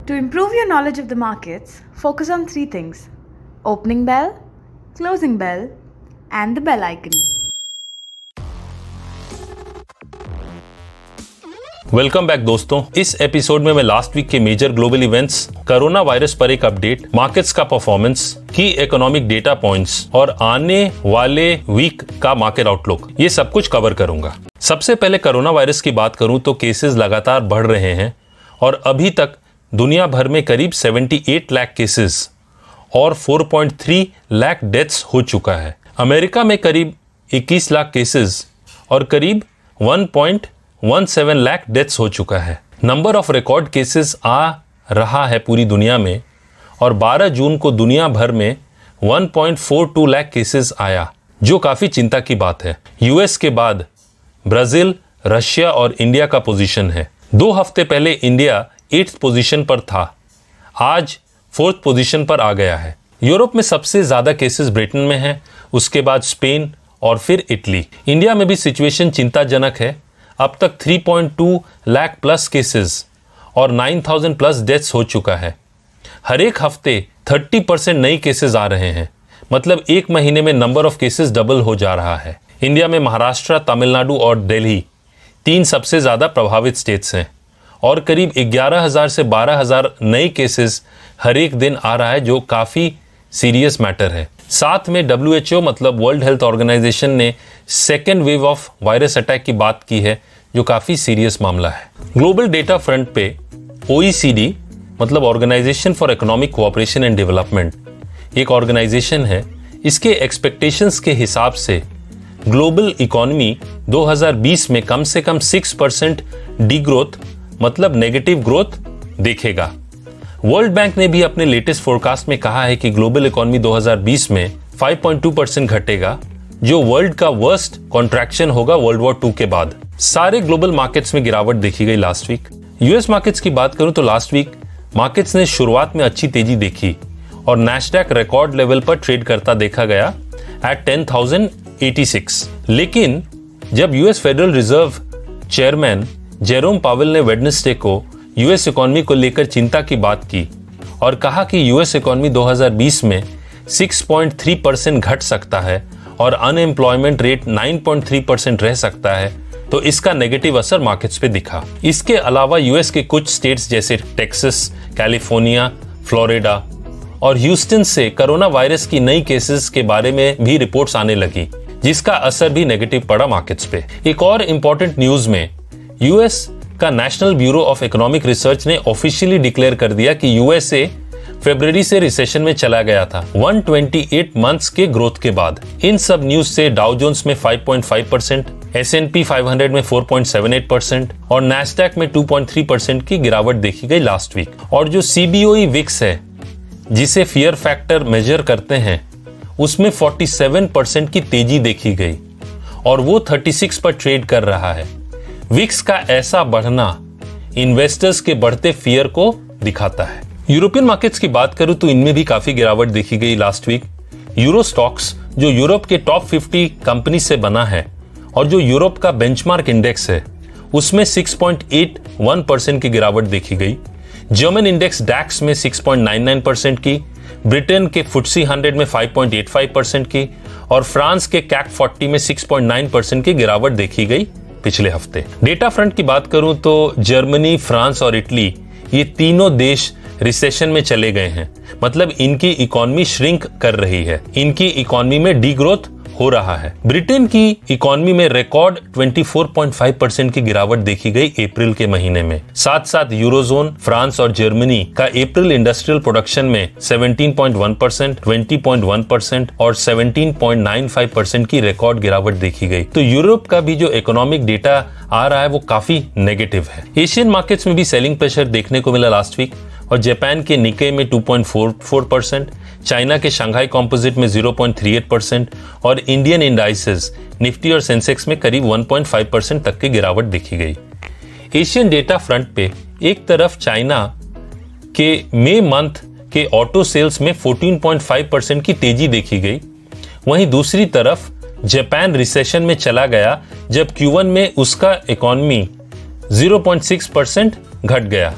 To improve your knowledge of the markets, focus on three things: opening bell, closing bell, and the bell icon. Welcome back दोस्तों। इस episode में मैं last week के major global events, corona virus पर एक update, markets का performance, की economic data points और आने वाले वीक का मार्केट आउटलुक, ये सब कुछ कवर करूंगा। सबसे पहले कोरोना वायरस की बात करूं तो केसेस लगातार बढ़ रहे हैं और अभी तक दुनिया भर में करीब 78 लाख केसेस और 4.3 लाख डेथ्स हो चुका है। अमेरिका में करीब 21 लाख केसेस और करीब 1.17 लाख डेथ्स हो चुका है। नंबर ऑफ रिकॉर्ड केसेस आ रहा है पूरी दुनिया में और 12 जून को दुनिया भर में 1.42 लाख केसेस आया, जो काफी चिंता की बात है। यूएस के बाद ब्राजील, रशिया और इंडिया का पोजीशन है। 2 हफ्ते पहले इंडिया 8th पोजीशन पर था, आज 4th पोजीशन पर आ गया है। यूरोप में सबसे ज्यादा केसेस ब्रिटेन में हैं, उसके बाद स्पेन और फिर इटली। इंडिया में भी सिचुएशन चिंताजनक है। अब तक 3.2 लाख प्लस केसेस और 9,000 प्लस डेथ्स हो चुका है। हर एक हफ्ते 30% नई केसेस आ रहे हैं, मतलब एक महीने में नंबर ऑफ केसेस डबल हो जा रहा है। इंडिया में महाराष्ट्र, तमिलनाडु और दिल्ली 3 सबसे ज्यादा प्रभावित स्टेट्स हैं और करीब 11,000 से 12,000 नए केसेस हर एक दिन आ रहा है, जो काफी सीरियस मैटर है। साथ में WHO मतलब वर्ल्ड हेल्थ ऑर्गेनाइजेशन ने second wave of virus attack की बात की है, जो काफी सीरियस मामला है। ग्लोबल डेटा फ्रंट पे OECD मतलब organization for economic cooperation and development एक ऑर्गेनाइजेशन है। इसके एक्सपेक्टेशंस के हिसाब से ग्लोबल इकोनॉमी 2020 में कम से कम 6% डीग्रोथ मतलब नेगेटिव ग्रोथ देखेगा। वर्ल्ड बैंक ने भी अपने लेटेस्ट फोरकास्ट में कहा है कि ग्लोबल इकोनॉमी 2020 में 5.2% घटेगा, जो वर्ल्ड का वर्स्ट कॉन्ट्रैक्शन होगा वर्ल्ड वॉर 2 के बाद। सारे ग्लोबल मार्केट्स में गिरावट देखी गई लास्ट वीक। यूएस मार्केट्स की बात करूं तो लास्ट वीक मार्केट्स ने शुरुआत में अच्छी तेजी देखी और नैस्डैक रिकॉर्ड लेवल पर ट्रेड करता देखा गया एट 10,086। लेकिन जब US federal reserve chairman Jerome Powell ने वेडनेसडे को यूएस इकोनॉमी को लेकर चिंता की बात की और कहा कि यूएस इकोनॉमी 2020 में 6.3% घट सकता है और अनएम्प्लॉयमेंट रेट 9.3% रह सकता है, तो इसका नेगेटिव असर मार्केट्स पे दिखा। इसके अलावा यूएस के कुछ स्टेट्स जैसे टेक्सास, कैलिफोर्निया, फ्लोरिडा और ह्यूस्टन से कोरोना वायरस की नई केसेस के बारे में भी रिपोर्ट्स आने लगी, जिसका असर भी नेगेटिव पड़ा मार्केट्स पे। एक और इंपॉर्टेंट न्यूज में यूएस का national bureau of economic research ने ऑफिशियली डिक्लेयर कर दिया कि यूएसए फरवरी से रिसेशन में चला गया था 128 मंथ्स के ग्रोथ के बाद। इन सब न्यूज से डाउ जोन्स में 5.5%, S&P 500 में 4.78% और नैस्डैक में 2.3% की गिरावट देखी गई लास्ट वीक। और जो CBOE विक्स है, जिसे फियर फैक्टर मेजर करते हैं, उसमें 47% की तेजी देखी गई और वो 36 पर ट्रेड कर रहा है। विक्स का ऐसा बढ़ना इन्वेस्टर्स के बढ़ते फियर को दिखाता है। यूरोपियन मार्केट्स की बात करूं तो इनमें भी काफी गिरावट देखी गई लास्ट वीक। यूरो स्टॉक्स, जो यूरोप के टॉप 50 कंपनी से बना है और जो यूरोप का बेंचमार्क इंडेक्स है, उसमें 6.81% की गिरावट देखी गई। जर्मन इंडेक्स डैक्स में 6.99% की, ब्रिटेन के FTSE 100 में 5.85% की और फ्रांस के CAC 40 में 6.9% की गिरावट देखी गई पिछले हफ्ते। डेटा फ्रंट की बात करूं तो जर्मनी, फ्रांस और इटली, ये तीनों देश रिसेशन में चले गए हैं, मतलब इनकी इकोनॉमी श्रिंक कर रही है, इनकी इकोनॉमी में डीग्रोथ हो रहा है। ब्रिटेन की इकोनॉमी में रिकॉर्ड 24.5% की गिरावट देखी गई अप्रैल के महीने में। साथ साथ यूरोजोन, फ्रांस और जर्मनी का अप्रैल इंडस्ट्रियल प्रोडक्शन में 17.1%, 20.1% और 17.95% की रिकॉर्ड गिरावट देखी गई। तो यूरोप का भी जो इकोनॉमिक डेटा आ रहा है वो काफी नेगेटिव है। एशियन मार्केट्स में भी सेलिंग प्रेशर देखने को मिला लास्ट वीक और जापान के निक्के में 2.44%, चाइना के शंघाई कॉम्पोजिट में 0.38% और इंडियन इंडाइसेस निफ्टी और सेंसेक्स में करीब 1.5% तक की गिरावट देखी गई। एशियन डेटा फ्रंट पे एक तरफ चाइना के मई मंथ के ऑटो सेल्स में 14.5% की तेजी देखी गई, वहीं दूसरी तरफ जापान रिसेशन में चला गया जब Q1 में उसका इकोनॉमी 0.6% घट गया।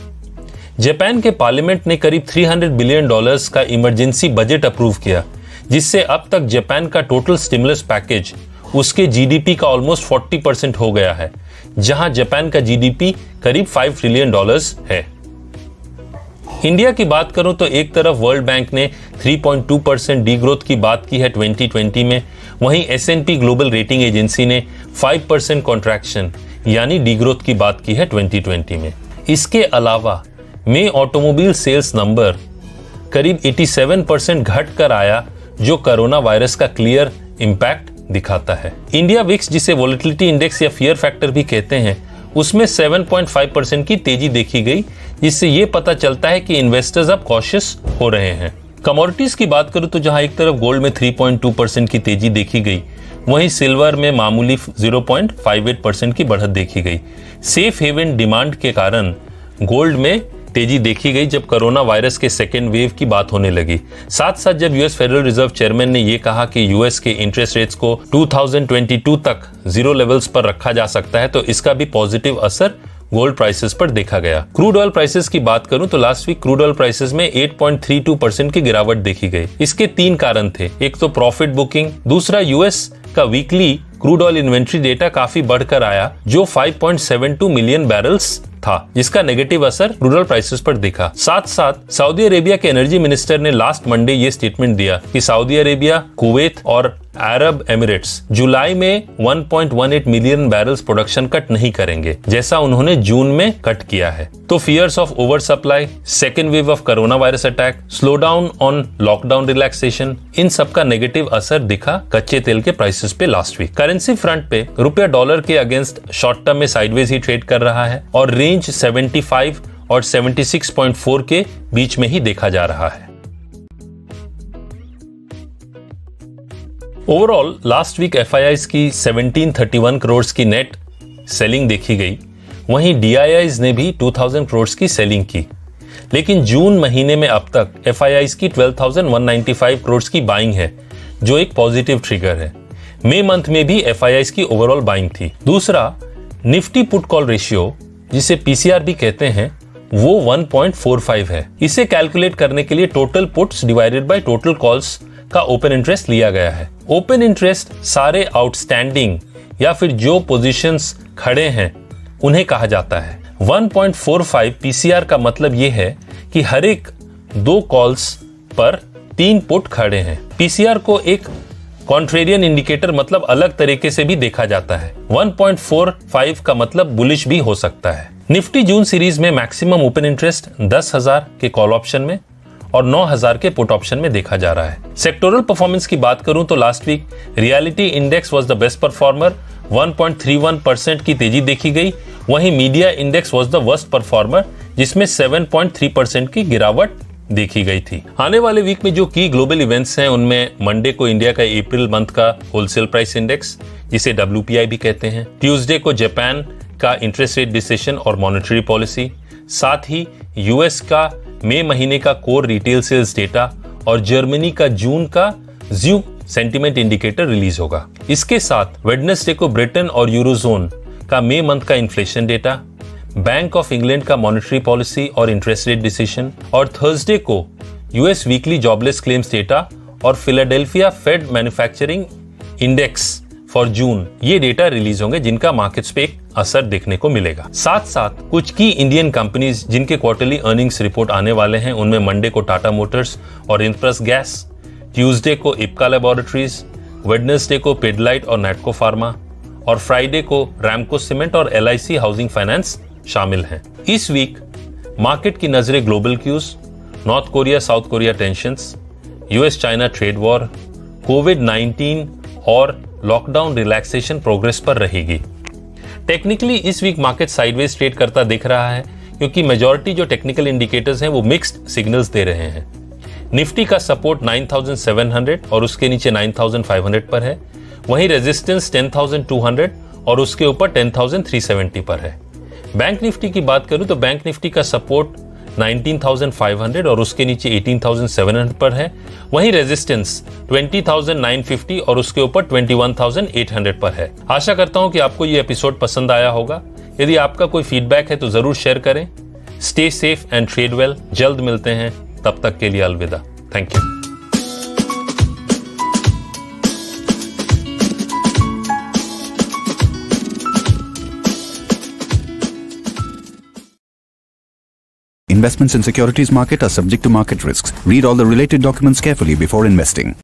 जापान के पार्लियामेंट ने करीब $300 बिलियन का इमरजेंसी बजट अप्रूव किया, जिससे अब तक जापान का टोटल स्टिमुलस पैकेज उसके जीडीपी का ऑलमोस्ट 40% हो गया है, जहां जापान का जीडीपी करीब $5 ट्रिलियन है। इंडिया की बात करूं तो एक तरफ वर्ल्ड बैंक ने 3.2% डी ग्रोथ की बात की है 2020 में, वहीं S&P ग्लोबल रेटिंग एजेंसी ने 5% कॉन्ट्रैक्शन यानी डी ग्रोथ की बात की है 2020 में। इसके अलावा मई ऑटोमोबाइल सेल्स नंबर करीब 87% घट कर आया, जो कोरोना वायरस का क्लियर इंपैक्ट दिखाता है। इंडिया विक्स, जिसे वोलेटिलिटी इंडेक्स या फियर फैक्टर भी कहते हैं, उसमें 7.5% की तेजी देखी गई, जिससे ये पता चलता है कि इन्वेस्टर्स अब कॉशियस हो रहे हैं। कमोडिटीज की बात करूं तो जहां एक तरफ गोल्ड में 3.2% की तेजी देखी गई, वहीं सिल्वर में मामूली 0.58% की बढ़त देखी गई। सेफ हेवन डिमांड के कारण गोल्ड में तेजी देखी गई जब कोरोना वायरस के सेकेंड वेव की बात होने लगी। साथ साथ जब यूएस फेडरल रिजर्व चेयरमैन ने यह कहा कि यूएस के इंटरेस्ट रेट्स को 2022 तक जीरो लेवल्स पर रखा जा सकता है, तो इसका भी पॉजिटिव असर गोल्ड प्राइसेस पर देखा गया। क्रूड ऑयल प्राइसेस की बात करूं तो last week crude oil prices में 8.32% की गिरावट देखी गई। इसके 3 कारण थे, एक तो प्रॉफिट बुकिंग, दूसरा यूएस का weekly crude oil inventory data काफी बढ़कर आया, जो 5.72 मिलियन बैरल्स था, जिसका नेगेटिव असर क्रूड ऑयल प्राइसेस पर दिखा। साथ साथ सऊदी अरेबिया के एनर्जी मिनिस्टर ने लास्ट मंडे ये स्टेटमेंट दिया कि सऊदी अरेबिया, कुवैत और अरब एमिरेट्स जुलाई में 1.18 मिलियन बैरल्स प्रोडक्शन कट नहीं करेंगे, जैसा उन्होंने जून में कट किया है। तो fears of oversupply, second wave of corona virus attack, slow down on lockdown relaxation, इन सब का नेगेटिव असर दिखा कच्चे तेल के प्राइसेस पे लास्ट वीक। करेंसी फ्रंट पे रुपया डॉलर के अगेंस्ट शॉर्ट टर्म में साइडवेज ही ट्रेड कर रहा है और रेंज 75 और 76.4 के बीच में ही देखा जा रहा है। ओवरऑल लास्ट वीक एफआईआईज की 1731 करोड़ की नेट सेलिंग देखी गई, वहीं डीआईआईज ने भी 2000 करोड़ की सेलिंग की। लेकिन जून महीने में अब तक एफआईआईज की 12,195 करोड़ की बाइंग है, जो एक पॉजिटिव ट्रिगर है। मई मंथ में भी एफआईआईज की ओवरऑल बाइंग थी। दूसरा, निफ्टी पुट कॉल रेशियो, जिसे पीसीआर भी कहते हैं, वो 1.45 है। इसे कैलकुलेट करने के लिए total puts divided by total calls का ओपन इंटरेस्ट लिया गया है। ओपन इंटरेस्ट सारे आउटस्टैंडिंग या फिर जो पोजीशंस खड़े हैं उन्हें कहा जाता है। 1.45 पीसीआर का मतलब यह है कि हर एक 2 कॉल्स पर 3 पुट खड़े हैं। पीसीआर को एक कॉन्ट्रेरियन इंडिकेटर मतलब अलग तरीके से भी देखा जाता है। 1.45 का मतलब बुलिश भी हो सकता है। निफ्टी जून सीरीज में मैक्सिमम ओपन इंटरेस्ट 10,000 के कॉल ऑप्शन में और 9,000 के पुट ऑप्शन में देखा जा रहा है। सेक्टोरल परफॉर्मेंस की बात करूं तो last week reality index was the best performer, 1.31% की तेजी देखी गई। वहीं media index was the worst performer, जिसमें 7.3% की गिरावट देखी गई थी। आने वाले वीक में जो की ग्लोबल इवेंट्स हैं, उनमें मंडे को इंडिया का अप्रैल मंथ का होलसेल प्राइस इंडेक्स, जिसे WPI भी कहते हैं, ट्यूसडे को जापान का इंटरेस्ट रेट डिसीजन और मॉनेटरी पॉलिसी, साथ ही यूएस का मई महीने का कोर रिटेल सेल्स डेटा और जर्मनी का जून का ज़्यू सेंटीमेंट इंडिकेटर रिलीज होगा। इसके साथ वेडनेसडे को ब्रिटेन और यूरोजोन का मई मंथ का inflation data, bank of England का मॉनेटरी पॉलिसी और इंटरेस्ट रेट डिसीजन, और थर्सडे को US weekly jobless claims data और Philadelphia Fed manufacturing index for June, ये डेटा रिलीज होंगे, जिनका मार्केट्स पे एक असर देखने को मिलेगा। साथ साथ कुछ की इंडियन कंपनीज जिनके क्वार्टरली अर्निंग्स रिपोर्ट आने वाले हैं, उनमें मंडे को टाटा मोटर्स और इंप्रेस गैस, ट्यूसडे को इप्का लैबोरेटरीज, वेडनेसडे को पिडलाइट और नेटको फार्मा, और फ्राइडे को रैमको सीमेंट और LIC हाउसिंग फाइनेंस शामिल हैं। इस वीक मार्केट की नजरें global cues, North Korea South Korea tensions, US China trade war, कोविड-19 और लॉकडाउन रिलैक्सेशन प्रोग्रेस पर रहेगी। टेक्निकली इस वीक मार्केट साइडवेज ट्रेड करता दिख रहा है, क्योंकि मेजॉरिटी जो टेक्निकल इंडिकेटर्स हैं वो मिक्स्ड सिग्नल्स दे रहे हैं। निफ्टी का सपोर्ट 9,700 और उसके नीचे 9,500 पर है, वहीं रेजिस्टेंस 10,200 और उसके ऊपर 10,370 पर है। बैंक निफ्टी की बात करूं तो बैंक निफ्टी का सपोर्ट 19,500 और उसके नीचे 18,700 पर है, वहीं रेजिस्टेंस 20,950 और उसके ऊपर 21,800 पर है। आशा करता हूं कि आपको ये एपिसोड पसंद आया होगा। यदि आपका कोई फीडबैक है तो जरूर शेयर करें। Stay safe and trade well. जल्द मिलते हैं, तब तक के लिए अलविदा। Thank you. Investments in securities market are subject to market risks. Read all the related documents carefully before investing.